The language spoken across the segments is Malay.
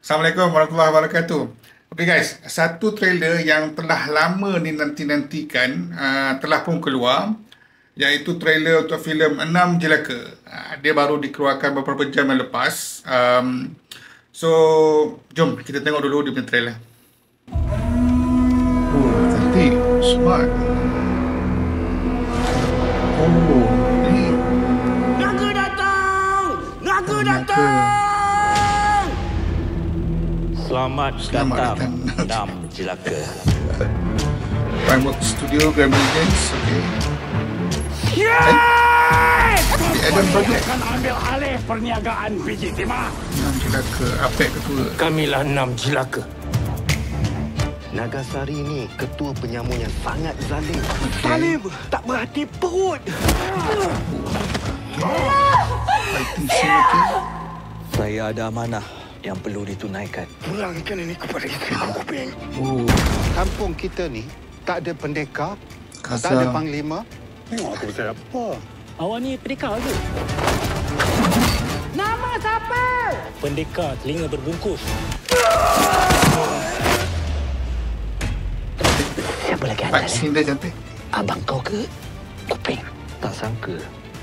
Assalamualaikum warahmatullahi wabarakatuh. Okay guys, satu trailer yang telah lama dinanti-nantikan telah pun keluar, iaitu trailer untuk filem Enam Jelaka. Dia baru dikeluarkan beberapa jam yang lepas. So, jom kita tengok dulu dia punya trailer. Oh, cantik, smart. Oh, ni Naga datang! Naga datang! Selamat datang, Enam Jelaka. Framework Studio, Grammy Games, okay. Adam Project. Akan ambil alih perniagaan biji timah. Enam Jelaka, Apek ketua. Kamilah Enam Jelaka. Nagasari ni ketua penyamun yang sangat zalim. Zalim, tak berhati perut. Fighting scene, okay. Saya ada amanah yang perlu ditunaikan. Pulangkan ini kepada isteri Kuping. Oh, Kampung kita ni tak ada pendekar, Kasar. tak ada panglima. Tengok aku siapa. Awak ni pendekar ke? Nama siapa? Pendekar telinga berbungkus. Siapa lagi fight anda ni? scene dia cantik. Abang kau ke? Kuping. Tak sangka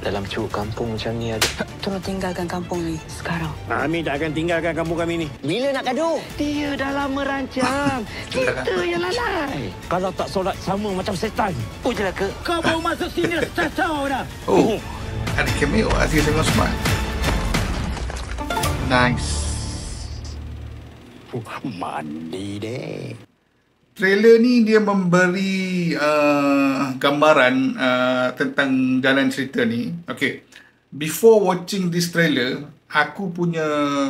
dalam curug kampung macam ni ada. Tolong tinggalkan kampung ni sekarang. Kami tak akan tinggalkan kampung kami ni. Bila nak gaduh? Dia dah lama rancang. Kita yang lalai. Kalau tak solat sama macam setan. Oh Jelaka. Kau baru masuk sini dah kacau dah. Oh, ada cameo Aziz dengan Osman. Nice. Mandi deh. Trailer ni dia memberi gambaran tentang jalan cerita ni. Okay, before watching this trailer, aku punya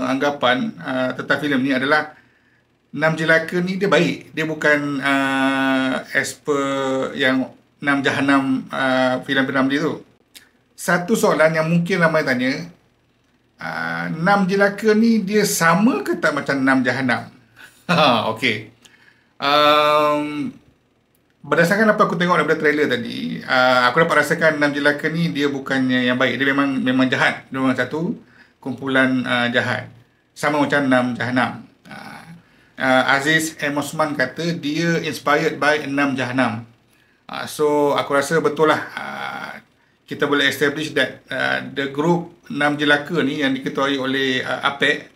anggapan tentang filem ni adalah Enam Jelaka ni dia baik. Dia bukan as per yang Enam Jahanam filem-filem dia tu. Satu soalan yang mungkin ramai tanya, Enam Jelaka ni dia sama ke tak macam Enam Jahanam? Okay. Berdasarkan apa aku tengok daripada trailer tadi, aku dapat rasakan Enam Jelaka ni dia bukannya yang baik. Dia memang jahat. Dia memang satu kumpulan jahat. Sama macam Enam Jahanam. Aziz M. Osman kata dia inspired by Enam Jahanam. So aku rasa betul lah, kita boleh establish that the group Enam Jelaka ni yang diketuai oleh Apek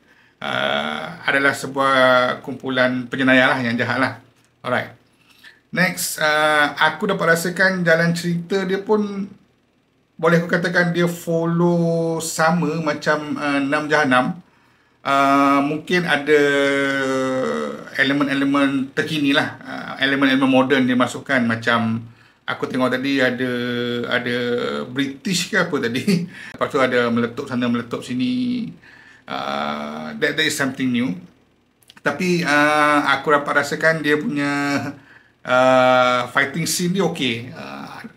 adalah sebuah kumpulan penjenayah lah, yang jahat lah. Alright. Next, aku dapat rasakan jalan cerita dia pun boleh aku katakan dia follow sama macam Enam Jahanam. Mungkin ada elemen-elemen terkini lah, elemen-elemen moden dia masukkan. Macam aku tengok tadi ada British ke apa tadi. Lepas tu ada meletup sana meletup sini. That is something new. Tapi aku dapat rasakan dia punya fighting scene dia okey.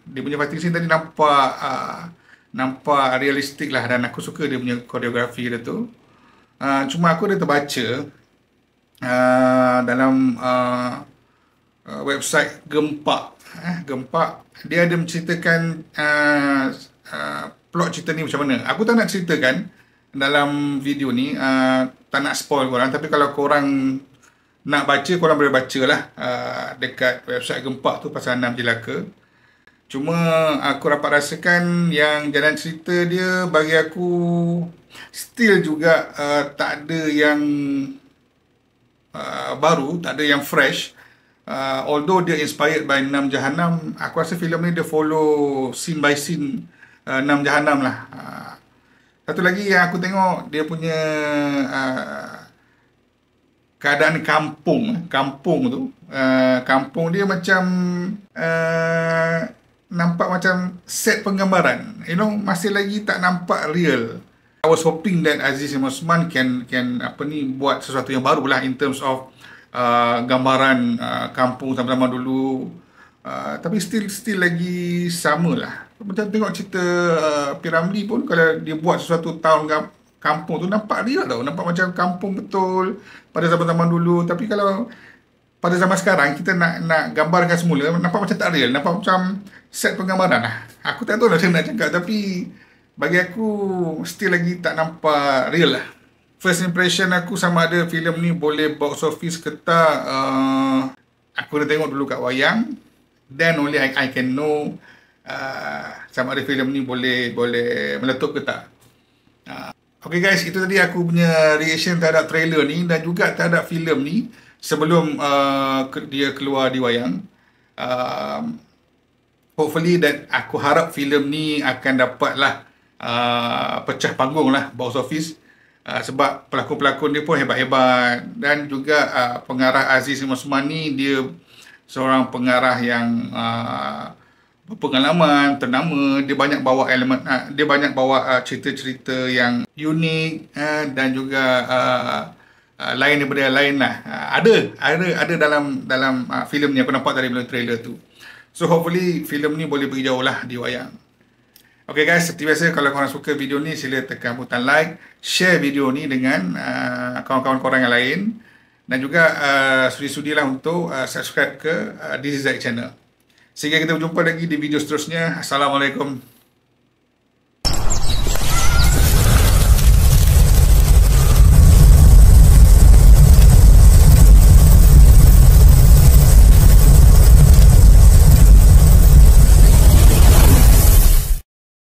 Dia punya fighting scene tadi nampak realistik lah, dan aku suka dia punya koreografi dia tu. Cuma aku dah terbaca dalam website Gempak. Gempak dia ada menceritakan plot cerita ni macam mana. Aku tak nak ceritakan dalam video ni, tak nak spoil korang. Tapi kalau korang nak baca, korang boleh baca lah dekat website Gempak tu pasal Enam Jelaka. Cuma aku dapat rasakan yang jalan cerita dia bagi aku still juga tak ada yang baru, tak ada yang fresh. Although dia inspired by Enam Jahanam, aku rasa filem ni dia follow scene by scene Enam Jahanam lah. Satu lagi yang aku tengok, dia punya keadaan kampung tu, kampung dia macam nampak macam set penggambaran, masih lagi tak nampak real. I was hoping that Aziz M. Osman can buat sesuatu yang baru lah in terms of gambaran kampung zaman-zaman dulu. Tapi still lagi sama lah. Macam tengok cerita P.Ramlee pun, kalau dia buat sesuatu tahun kampung tu nampak real tau. Nampak macam kampung betul pada zaman-zaman dulu. Tapi kalau pada zaman sekarang kita nak gambarkan semula, nampak macam tak real. Nampak macam set penggambaran lah. Aku tak tahu lah macam nak cakap, tapi bagi aku still lagi tak nampak real lah. first impression aku sama ada filem ni boleh box office ke tak, aku dah tengok dulu kat wayang, then only I can know sama ada filem ni boleh meletup ke tak. Okay guys, itu tadi aku punya reaction terhadap trailer ni dan juga terhadap filem ni sebelum dia keluar di wayang. Hopefully dan aku harap filem ni akan dapatlah pecah panggung lah box office, sebab pelakon-pelakon dia pun hebat-hebat dan juga pengarah Aziz Osman ni dia seorang pengarah yang berpengalaman, ternama. Dia banyak bawa elemen, dia banyak bawa cerita-cerita yang unik dan juga lain daripada yang lain lah. Ada dalam filem ni, aku nampak dari melalui trailer tu. So hopefully filem ni boleh pergi jauh lah di wayang. Okay guys, seperti biasa kalau korang suka video ni sila tekan butang like, share video ni dengan kawan-kawan korang yang lain dan juga sudi-sudilah untuk subscribe ke DZZ channel. Sehingga kita berjumpa lagi di video seterusnya. Assalamualaikum.